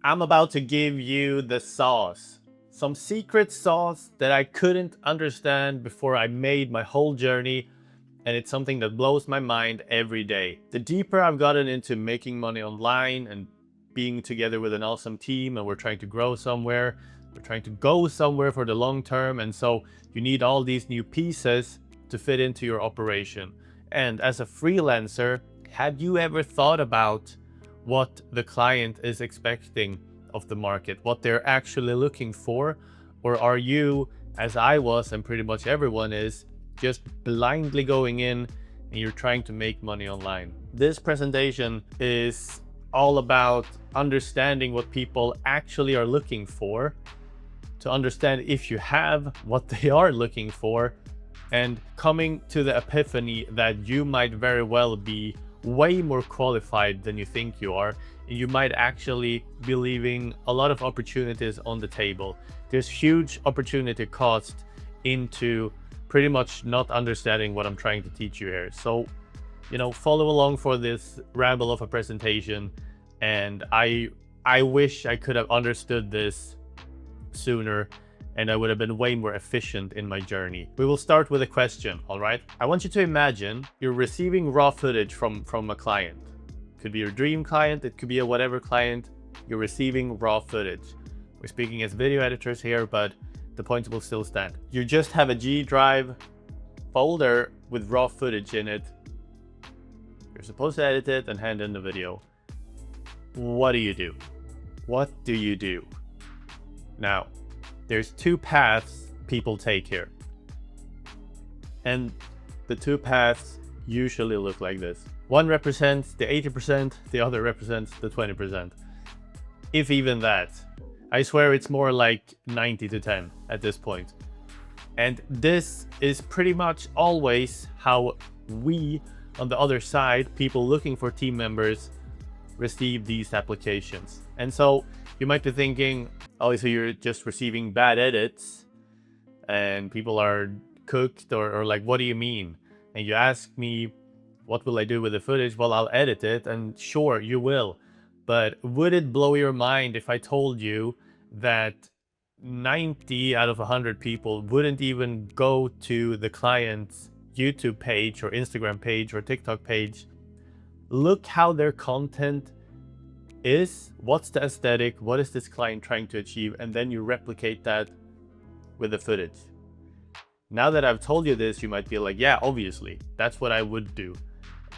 I'm about to give you the sauce. Some secret sauce that I couldn't understand before I made my whole journey, and it's something that blows my mind every day. The deeper I've gotten into making money online and being together with an awesome team, and we're trying to grow somewhere, we're trying to go somewhere for the long term, and so you need all these new pieces to fit into your operation. And as a freelancer, have you ever thought about what the client is expecting of the market, what they're actually looking for? Or are you, as I was and pretty much everyone is, just blindly going in and you're trying to make money online? This presentation is all about understanding what people actually are looking for, to understand if you have what they are looking for, and coming to the epiphany that you might very well be way more qualified than you think you are, and you might actually be leaving a lot of opportunities on the table. There's huge opportunity cost into pretty much not understanding what I'm trying to teach you here. So, follow along for this ramble of a presentation, and I wish I could have understood this sooner, and I would have been way more efficient in my journey. We will start with a question, all right? I want you to imagine you're receiving raw footage from a client. It could be your dream client, it could be a whatever client. You're receiving raw footage. We're speaking as video editors here, but the point will still stand. You just have a G Drive folder with raw footage in it. You're supposed to edit it and hand in the video. What do you do? What do you do? Now, there's two paths people take here. And the two paths usually look like this. One represents the 80%, the other represents the 20%. If even that. I swear it's more like 90 to 10 at this point. And this is pretty much always how we, on the other side, people looking for team members, receive these applications. And so you might be thinking, oh, so you're just receiving bad edits and people are cooked, or like, what do you mean? And you ask me, what will I do with the footage? Well, I'll edit it, and sure, you will. But would it blow your mind if I told you that 90 out of 100 people wouldn't even go to the client's YouTube page or Instagram page or TikTok page, look how their content is, what's the aesthetic, what is this client trying to achieve, and then you replicate that with the footage. Now that I've told you this, you might be like, yeah, obviously, that's what I would do.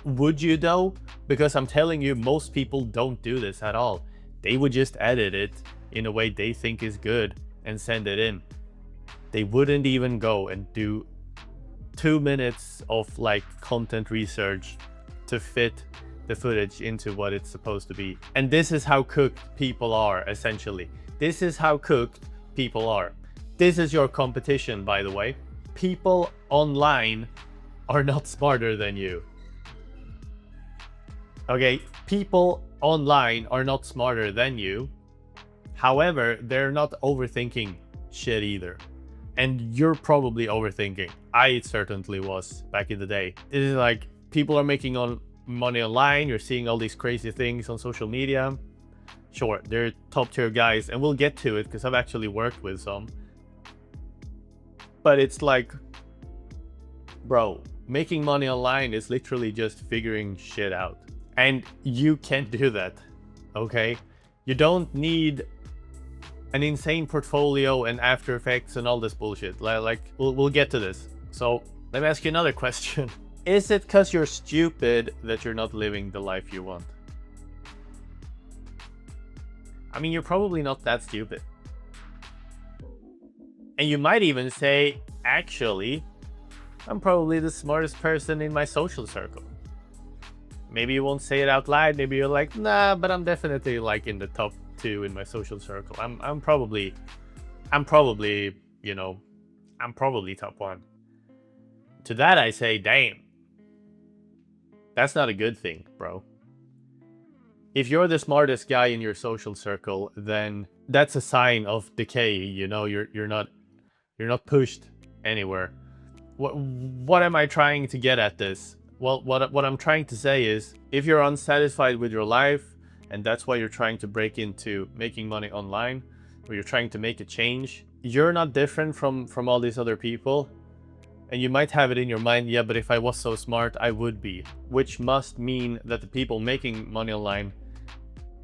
Would you though? Because I'm telling you, most people don't do this at all. They would just edit it in a way they think is good and send it in. They wouldn't even go and do 2 minutes of like content research to fit the footage into what it's supposed to be. And this is how cooked people are, essentially. This is how cooked people are. This is your competition, by the way. People online are not smarter than you. Okay, people online are not smarter than you. However, they're not overthinking shit either. And you're probably overthinking. I certainly was back in the day. It is like people are making money online. You're seeing all these crazy things on social media. Sure, they're top tier guys, and we'll get to it because I've actually worked with some. But it's like, bro, making money online is literally just figuring shit out. And you can't do that, okay? You don't need an insane portfolio and After Effects and all this bullshit. Like, we'll get to this. So let me ask you another question. Is it because you're stupid that you're not living the life you want? I mean, you're probably not that stupid. And you might even say, actually, I'm probably the smartest person in my social circle. Maybe you won't say it out loud. Maybe you're like, nah, but I'm definitely like in the top 2 in my social circle. I'm probably top 1. To that I say, damn. That's not a good thing, bro. If you're the smartest guy in your social circle, then that's a sign of decay. You're not pushed anywhere. What am I trying to get at this? Well, what I'm trying to say is, if you're unsatisfied with your life and that's why you're trying to break into making money online, or you're trying to make a change, you're not different from all these other people. And you might have it in your mind, yeah, but if I was so smart, I would be. Which must mean that the people making money online,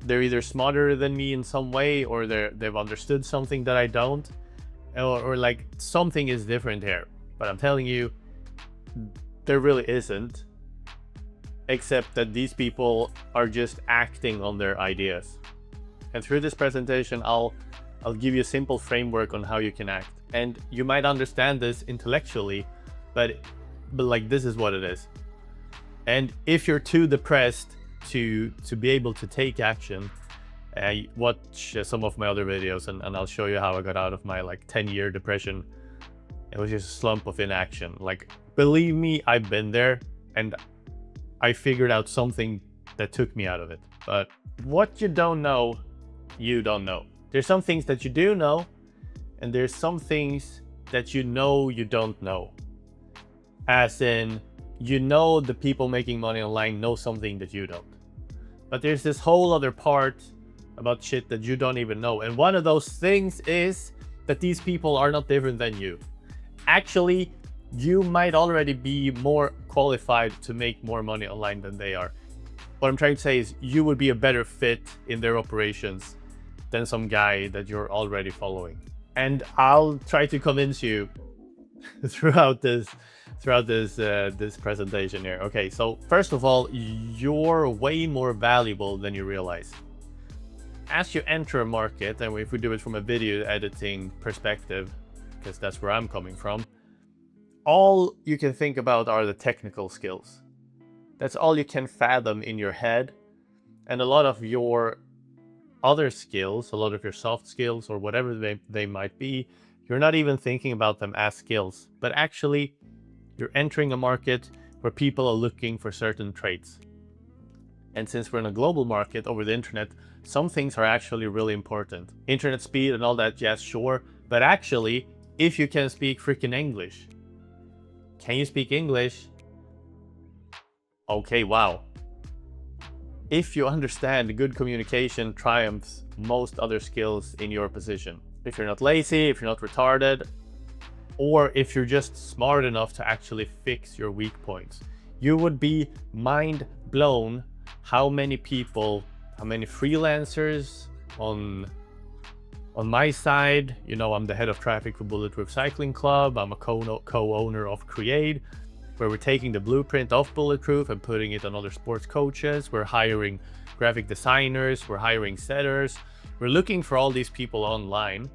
they're either smarter than me in some way, or they've understood something that I don't, or like something is different here. But I'm telling you, there really isn't, except that these people are just acting on their ideas. And through this presentation, I'll give you a simple framework on how you can act. And you might understand this intellectually, but like, this is what it is. And if you're too depressed to be able to take action, watch some of my other videos, and I'll show you how I got out of my like 10-year depression. It was just a slump of inaction. Like, believe me, I've been there, and I figured out something that took me out of it. But what you don't know, you don't know. There's some things that you do know, and there's some things that you know you don't know. As in, you know the people making money online know something that you don't. But there's this whole other part about shit that you don't even know. And one of those things is that these people are not different than you. Actually, you might already be more qualified to make more money online than they are. What I'm trying to say is you would be a better fit in their operations than some guy that you're already following. And I'll try to convince you throughout this presentation here. Okay, so first of all, you're way more valuable than you realize. As you enter a market, and if we do it from a video editing perspective, because that's where I'm coming from, all you can think about are the technical skills. That's all you can fathom in your head. And a lot of your other skills, a lot of your soft skills, or whatever they might be, you're not even thinking about them as skills. But actually, you're entering a market where people are looking for certain traits. And since we're in a global market over the internet, some things are actually really important. Internet speed and all that, yes, sure. But actually, if you can speak freaking English. Can you speak English? Okay, wow. If you understand, good communication triumphs most other skills in your position. If you're not lazy, if you're not retarded, or if you're just smart enough to actually fix your weak points, you would be mind blown how many people, how many freelancers on my side. You know, I'm the head of traffic for Bulletproof Cycling Club. I'm a co-owner of Create, where we're taking the blueprint of Bulletproof and putting it on other sports coaches. We're hiring graphic designers, we're hiring setters. We're looking for all these people online,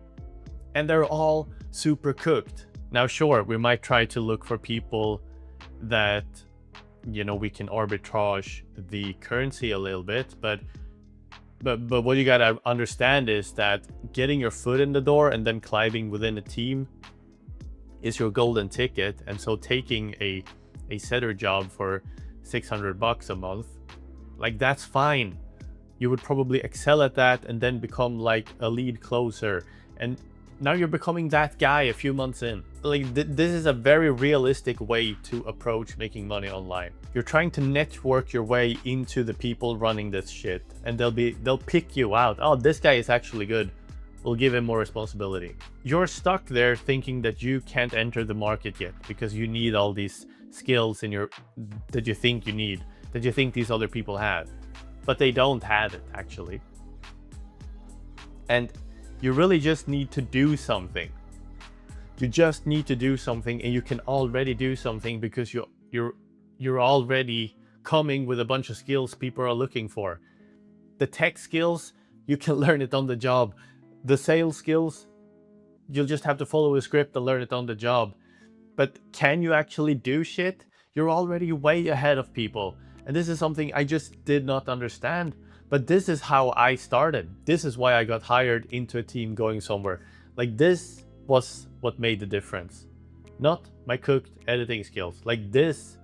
and they're all super cooked. Now, sure, we might try to look for people that, you know, we can arbitrage the currency a little bit, but what you gotta understand is that getting your foot in the door and then climbing within a team is your golden ticket. And so taking a setter job for $600 a month, like, that's fine. You would probably excel at that and then become like a lead closer. And now you're becoming that guy a few months in. Like, this is a very realistic way to approach making money online. You're trying to network your way into the people running this shit, and they'll pick you out. Oh, this guy is actually good. We'll give him more responsibility. You're stuck there thinking that you can't enter the market yet because you need all these skills that you think you need, that you think these other people have, but they don't have it actually. And you really just need to do something. You just need to do something, and you can already do something because you're already coming with a bunch of skills people are looking for. The tech skills, you can learn it on the job. The sales skills, you'll just have to follow a script and learn it on the job. But can you actually do shit? You're already way ahead of people. And this is something I just did not understand. But this is how I started. This is why I got hired into a team going somewhere. Like, this was what made the difference. Not my cooked editing skills. Like, this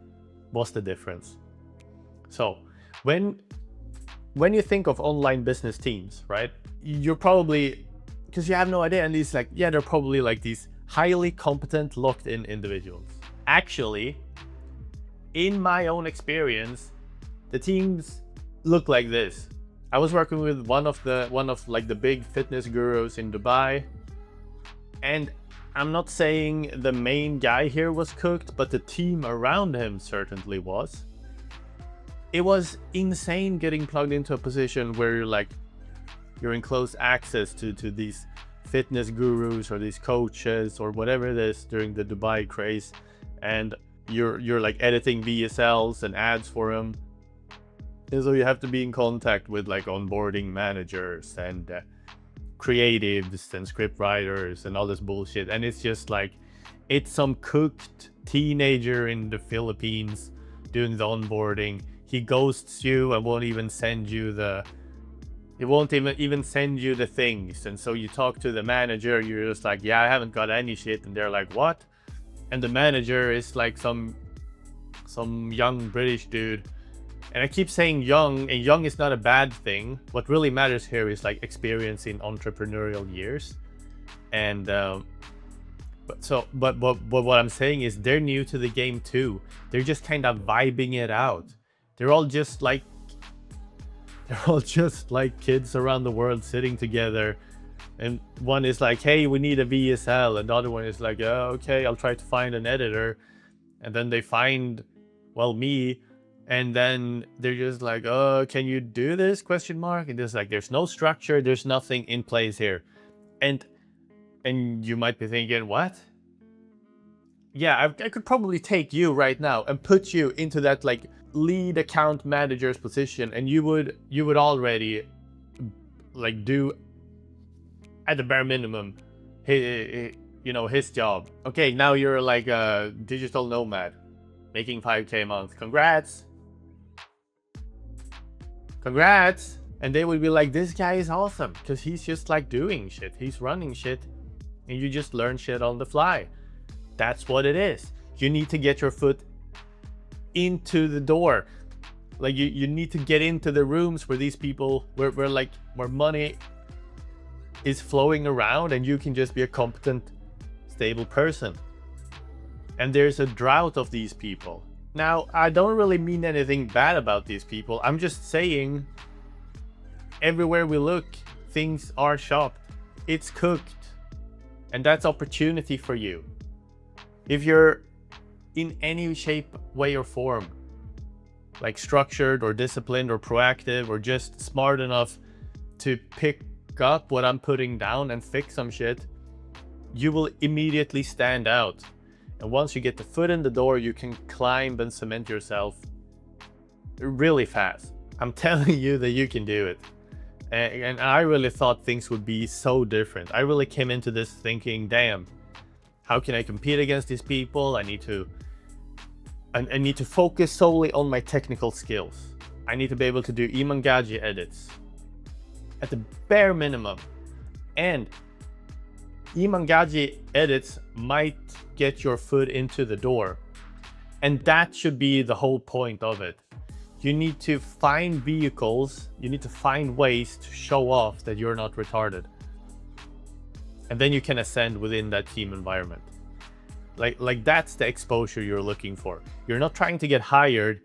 was the difference. So when you think of online business teams, right? You're probably, because you have no idea, and these, like, yeah, they're probably like these highly competent, locked-in individuals. Actually, in my own experience, the teams look like this. I was working with one of like the big fitness gurus in Dubai, and I'm not saying the main guy here was cooked, but the team around him certainly was. It was insane getting plugged into a position where you're in close access to these fitness gurus or these coaches or whatever it is during the Dubai craze, and you're like editing VSLs and ads for them. And so you have to be in contact with like onboarding managers and creatives and script writers and all this bullshit. And it's just like, it's some cooked teenager in the Philippines doing the onboarding. He ghosts you and won't even send you the things. And so you talk to the manager, you're just like, yeah, I haven't got any shit. And they're like, what? And the manager is like some young British dude. And I keep saying young, and young is not a bad thing. What really matters here is like experience in entrepreneurial years. And but what I'm saying is they're new to the game too. They're just kind of vibing it out. They're all just like kids around the world sitting together. And one is like, hey, we need a VSL. And the other one is like, oh, okay, I'll try to find an editor. And then they find, well, me. And then they're just like, oh, can you do this? Question mark. And it's like, there's no structure. There's nothing in place here. And you might be thinking, what? Yeah, I could probably take you right now and put you into that like lead account manager's position. And you would already like do at the bare minimum, his job. Okay, now you're like a digital nomad making 5K a month. Congrats. And they would be like, this guy is awesome because he's just like doing shit. He's running shit and you just learn shit on the fly. That's what it is. You need to get your foot into the door. Like you need to get into the rooms where these people, where money is flowing around and you can just be a competent, stable person. And there's a drought of these people. Now, I don't really mean anything bad about these people. I'm just saying, everywhere we look, things are shopped. It's cooked. And that's opportunity for you. If you're in any shape, way, or form, like structured or disciplined or proactive or just smart enough to pick up what I'm putting down and fix some shit, you will immediately stand out. And once you get the foot in the door, you can climb and cement yourself really fast. I'm telling you that you can do it. And I really thought things would be so different. I really came into this thinking, damn, how can I compete against these people? I need to focus solely on my technical skills. I need to be able to do Imangaji edits at the bare minimum. And Imangaji edits might get your foot into the door. And that should be the whole point of it. You need to find vehicles, you need to find ways to show off that you're not retarded. And then you can ascend within that team environment. Like that's the exposure you're looking for. You're not trying to get hired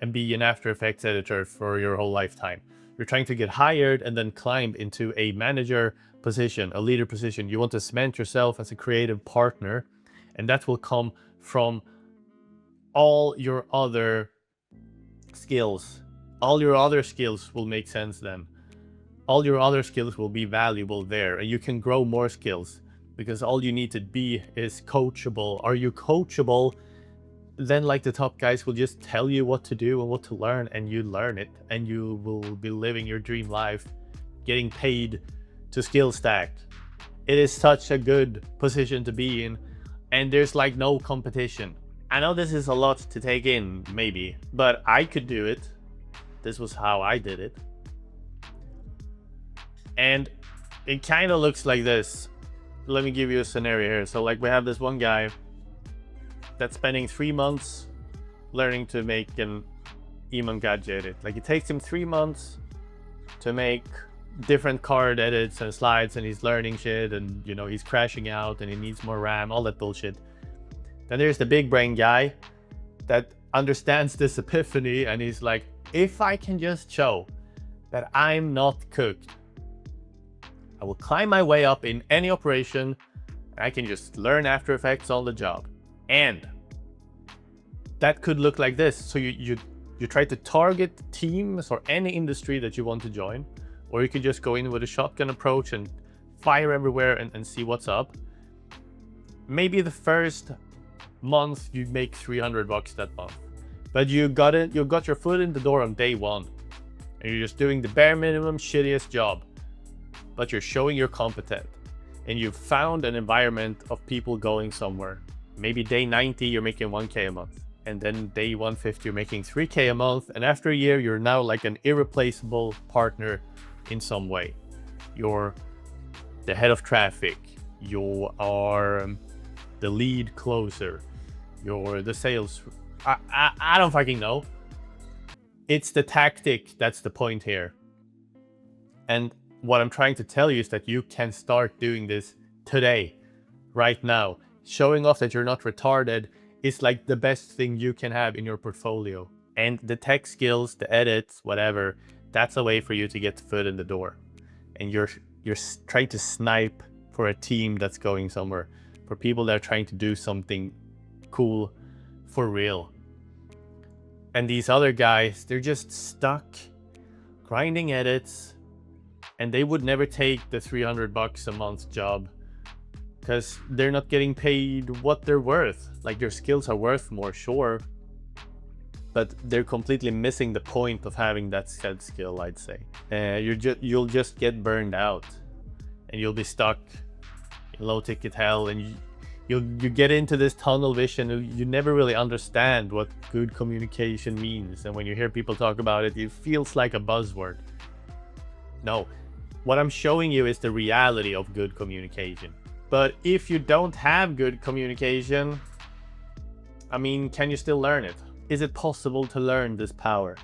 and be an After Effects editor for your whole lifetime. You're trying to get hired and then climb into a manager position, a leader position. You want to cement yourself as a creative partner, and that will come from all your other skills. All your other skills will make sense then. All your other skills will be valuable there, and you can grow more skills because all you need to be is coachable. Are you coachable? Then like the top guys will just tell you what to do and what to learn, and you learn it, and you will be living your dream life, getting paid to skill stacked. It is such a good position to be in, and there's like no competition. I know this is a lot to take in, maybe, but I could do it. This was how I did it. And it kind of looks like this. Let me give you a scenario here. So like we have this one guy that's spending 3 months learning to make an Imangaji edit. Like it takes him 3 months to make different card edits and slides, and he's learning shit, and he's crashing out and he needs more RAM, all that bullshit. Then there's the big brain guy that understands this epiphany, and he's like, if I can just show that I'm not cooked. I will climb my way up in any operation. I can just learn After Effects on the job. And that could look like this. So you try to target teams or any industry that you want to join, or you can just go in with a shotgun approach and fire everywhere and see what's up. Maybe the first month you make $300 that month, but you got your foot in the door on day one, and you're just doing the bare minimum shittiest job, but you're showing you're competent, and you've found an environment of people going somewhere. Maybe day 90 you're making 1K a month, and then day 150 you're making 3K a month, and after a year you're now like an irreplaceable partner in some way. You're the head of traffic, you are the lead closer, you're the sales. I don't fucking know. It's the tactic that's the point here. And what I'm trying to tell you is that you can start doing this today, right now. Showing off that you're not retarded is like the best thing you can have in your portfolio. And the tech skills, the edits, whatever, that's a way for you to get the foot in the door. And you're trying to snipe for a team that's going somewhere, for people that are trying to do something cool for real. And these other guys, they're just stuck grinding edits, and they would never take the $300 a month job because they're not getting paid what they're worth. Like, their skills are worth more, sure, but they're completely missing the point of having that said skill, I'd say. You'll just get burned out, and you'll be stuck in low ticket hell, and you get into this tunnel vision. You never really understand what good communication means, and when you hear people talk about it, it feels like a buzzword. No, what I'm showing you is the reality of good communication. But if you don't have good communication, I mean, can you still learn it? Is it possible to learn this power?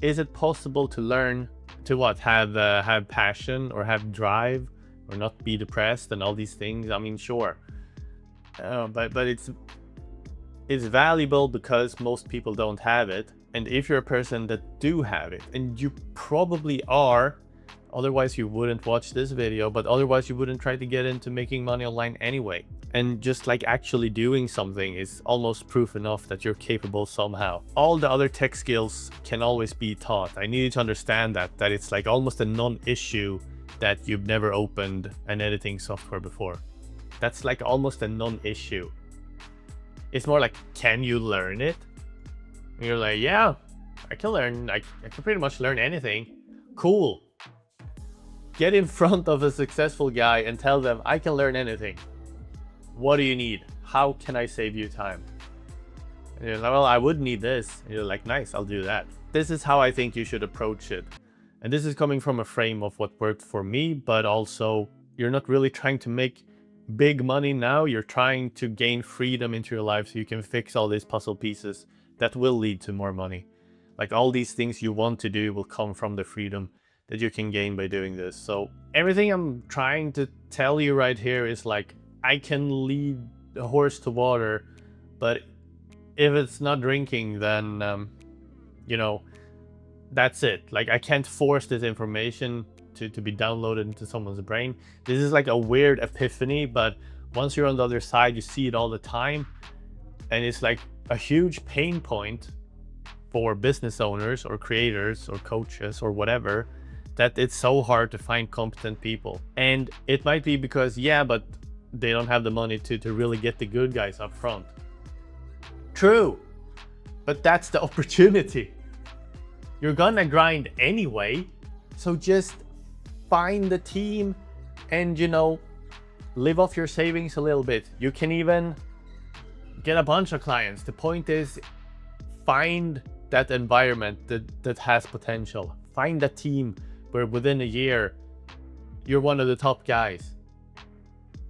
Is it possible to learn to what? Have passion, or have drive, or not be depressed and all these things? I mean, sure. But it's valuable because most people don't have it. And if you're a person that do have it, and you probably are, otherwise you wouldn't watch this video, but otherwise you wouldn't try to get into making money online anyway. And just like actually doing something is almost proof enough that you're capable somehow. All the other tech skills can always be taught. I need you to understand that it's like almost a non-issue that you've never opened an editing software before. That's like almost a non-issue. It's more like, can you learn it? And you're like, yeah, I can learn. I can pretty much learn anything. Cool. Get in front of a successful guy and tell them, I can learn anything. What do you need? How can I save you time? And you're like, well, I would need this. And you're like, nice, I'll do that. This is how I think you should approach it. And this is coming from a frame of what worked for me, but also you're not really trying to make big money now. You're trying to gain freedom into your life so you can fix all these puzzle pieces that will lead to more money. Like, all these things you want to do will come from the freedom that you can gain by doing this. So everything I'm trying to tell you right here is like, I can lead a horse to water, but if it's not drinking, then that's it. Like, I can't force this information to be downloaded into someone's brain. This is like a weird epiphany, but once you're on the other side, you see it all the time, and it's like a huge pain point for business owners or creators or coaches or whatever, that it's so hard to find competent people. And it might be because, yeah, but they don't have the money to really get the good guys up front. True, but that's the opportunity. You're gonna grind anyway, so just find the team and, live off your savings a little bit. You can even get a bunch of clients. The point is, find that environment that has potential. Find a team where within a year you're one of the top guys,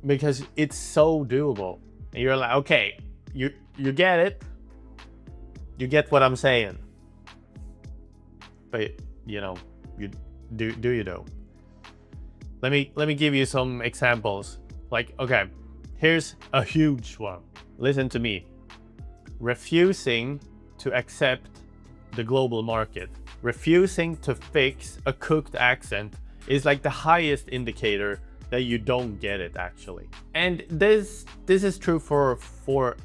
because it's so doable. And you're like, okay, you get it, you get what I'm saying, but you do. Let me give you some examples. Like, okay, here's a huge one. Listen to me. Refusing to accept the global market. Refusing to fix a cooked accent is like the highest indicator that you don't get it actually. And this is true for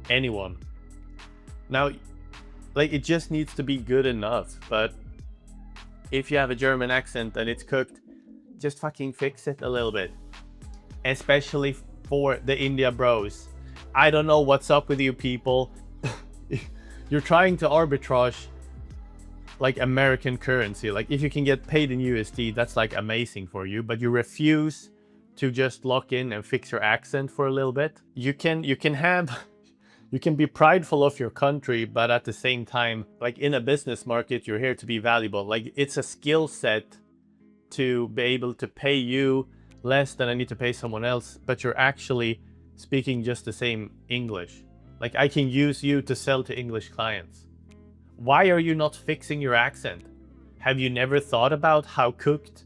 anyone. Now, like, it just needs to be good enough. But if you have a German accent and it's cooked, just fucking fix it a little bit. Especially for the India bros. I don't know what's up with you people. You're trying to arbitrage like American currency. Like, if you can get paid in USD, that's like amazing for you, but you refuse to just lock in and fix your accent for a little bit. You can be prideful of your country, but at the same time, like in a business market, you're here to be valuable. Like, it's a skill set to be able to pay you less than I need to pay someone else, but you're actually speaking just the same English. Like, I can use you to sell to English clients. Why are you not fixing your accent? Have you never thought about how cooked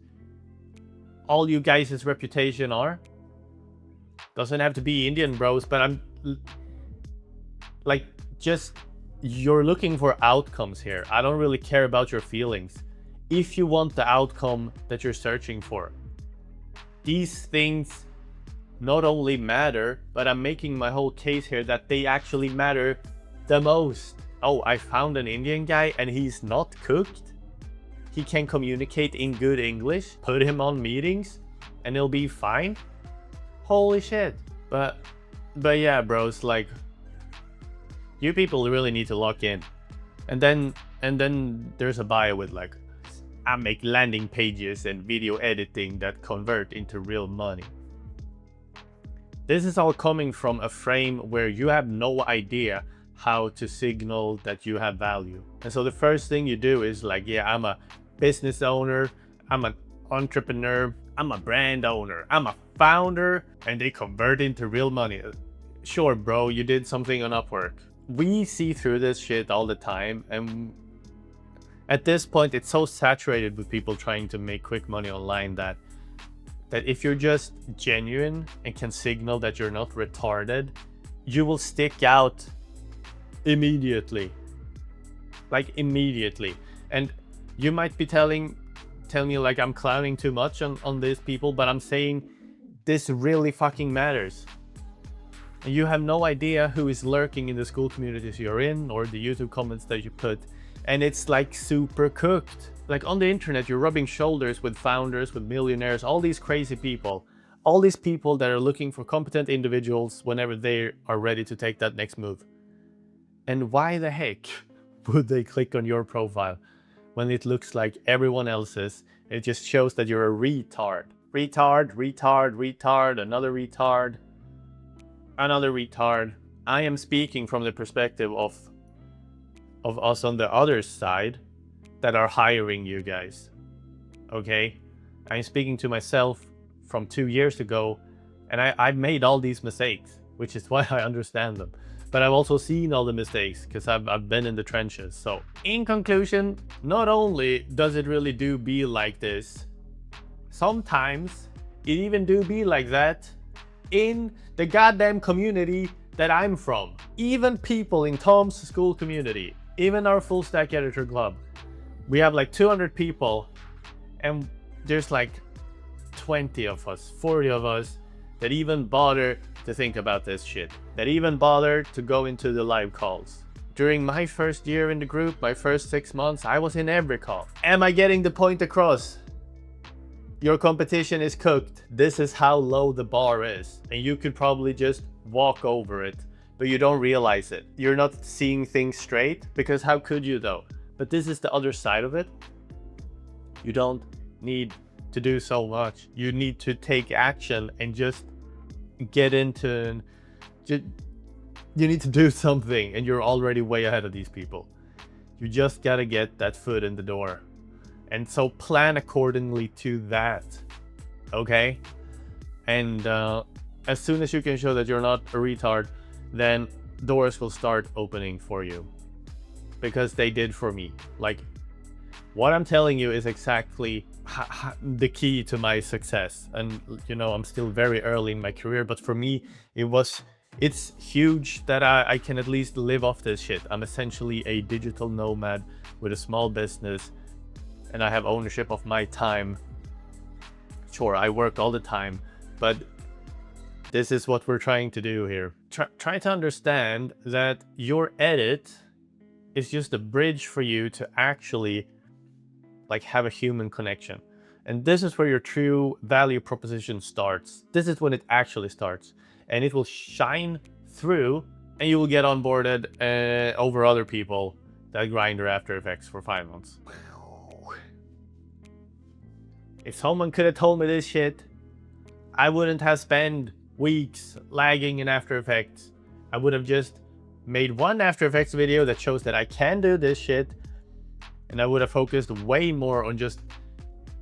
all you guys' reputation are? Doesn't have to be Indian bros, but I'm like, just, you're looking for outcomes here. I don't really care about your feelings. If you want the outcome that you're searching for, these things not only matter, but I'm making my whole case here that they actually matter the most. Oh, I found an Indian guy and he's not cooked. He can communicate in good English. Put him on meetings and he'll be fine. Holy shit. But yeah, bros, like, you people really need to lock in. And then there's a bio with like, I make landing pages and video editing that convert into real money. This is all coming from a frame where you have no idea how to signal that you have value. And so the first thing you do is like, yeah, I'm a business owner, I'm an entrepreneur, I'm a brand owner, I'm a founder, and they convert into real money. Sure, bro, you did something on Upwork. We see through this shit all the time, and at this point, it's so saturated with people trying to make quick money online that if you're just genuine and can signal that you're not retarded, you will stick out immediately. Like, immediately. And you might be telling me like I'm clowning too much on these people, but I'm saying this really fucking matters. And you have no idea who is lurking in the school communities you're in or the YouTube comments that you put. And it's like super cooked. Like, on the internet, you're rubbing shoulders with founders, with millionaires, all these crazy people. All these people that are looking for competent individuals whenever they are ready to take that next move. And why the heck would they click on your profile when it looks like everyone else's? It just shows that you're a retard. Retard, retard, retard, another retard, another retard. I am speaking from the perspective of us on the other side that are hiring you guys. Okay? I'm speaking to myself from 2 years ago, and I've made all these mistakes, which is why I understand them. But I've also seen all the mistakes because I've been in the trenches. So in conclusion, not only does it really do be like this, sometimes it even do be like that in the goddamn community that I'm from. Even people in Tom's school community, even our full stack editor club, we have like 200 people, and there's like 20 of us, 40 of us that even bother to think about this shit, that even bother to go into the live calls. During my first year in the group, my first 6 months, I was in every call. Am I getting the point across? Your competition is cooked. This is how low the bar is, and you could probably just walk over it, but you don't realize it. You're not seeing things straight, because how could you though? But this is the other side of it. You don't need to do so much. You need to take action and just get into, you need to do something, and you're already way ahead of these people. You just gotta get that foot in the door. And so plan accordingly to that, okay? And as soon as you can show that you're not a retard, then doors will start opening for you. Because they did for me. Like, what I'm telling you is exactly the key to my success. And you know, I'm still very early in my career, but for me, it's huge that I can at least live off this shit. I'm essentially a digital nomad with a small business and I have ownership of my time. Sure, I work all the time, but this is what we're trying to do here. Try to understand that your edit is just a bridge for you to actually like have a human connection. And this is where your true value proposition starts. This is when it actually starts, and it will shine through, and you will get onboarded over other people that grind their After Effects for 5 months. If someone could have told me this shit, I wouldn't have spent weeks lagging in After Effects. I would have just made one After Effects video that shows that I can do this shit, and I would have focused way more on just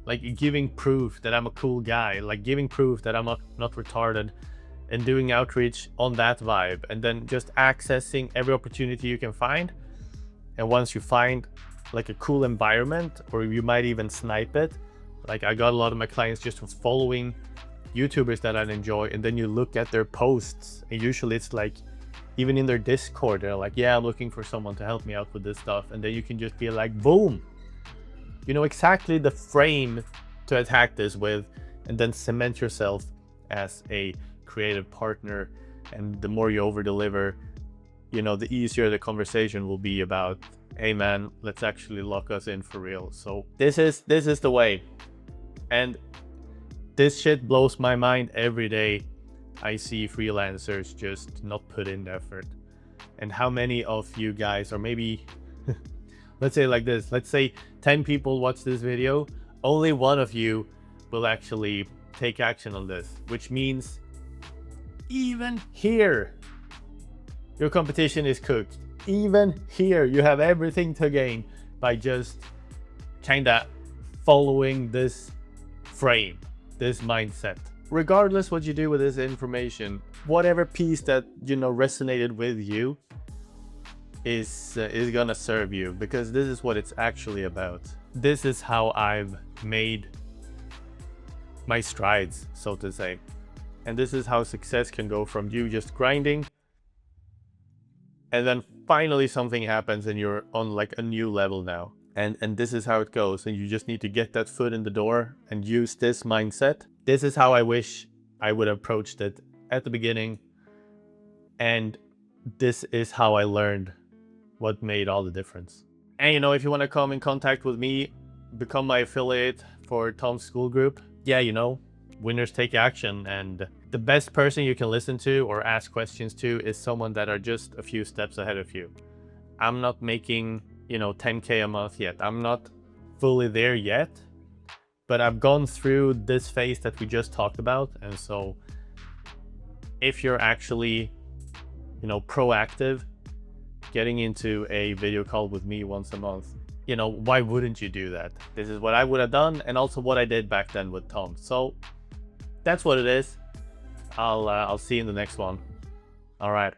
like giving proof that I'm a cool guy, like giving proof that I'm not retarded, and doing outreach on that vibe, and then just accessing every opportunity you can find. And once you find like a cool environment, or you might even snipe it, like I got a lot of my clients just from following YouTubers that I enjoy, and then you look at their posts, and usually it's like, even in their Discord, they're like, yeah, I'm looking for someone to help me out with this stuff. And then you can just be like, boom, you know exactly the frame to attack this with, and then cement yourself as a creative partner. And the more you over deliver, you know, the easier the conversation will be about, hey man, let's actually lock us in for real. So this is the way. And this shit blows my mind every day. I see freelancers just not put in the effort. And how many of you guys, or maybe let's say like this, let's say 10 people watch this video, only one of you will actually take action on this, which means even here your competition is cooked. Even here you have everything to gain by just kinda following this frame, this mindset. Regardless what you do with this information, whatever piece that, you know, resonated with you is gonna serve you, because this is what it's actually about. This is how I've made my strides, so to say. And this is how success can go from you just grinding, and then finally something happens and you're on like a new level now. And this is how it goes. And you just need to get that foot in the door and use this mindset. This is how I wish I would have approached it at the beginning. And this is how I learned what made all the difference. And you know, if you want to come in contact with me, become my affiliate for Tom's School Group. Yeah, you know, winners take action. And the best person you can listen to or ask questions to is someone that are just a few steps ahead of you. I'm not making, you know, 10K a month yet. I'm not fully there yet, but I've gone through this phase that we just talked about. And so if you're actually, you know, proactive, getting into a video call with me once a month, you know, why wouldn't you do that? This is what I would have done, and also what I did back then with Tom. So that's what it is. I'll see you in the next one. All right.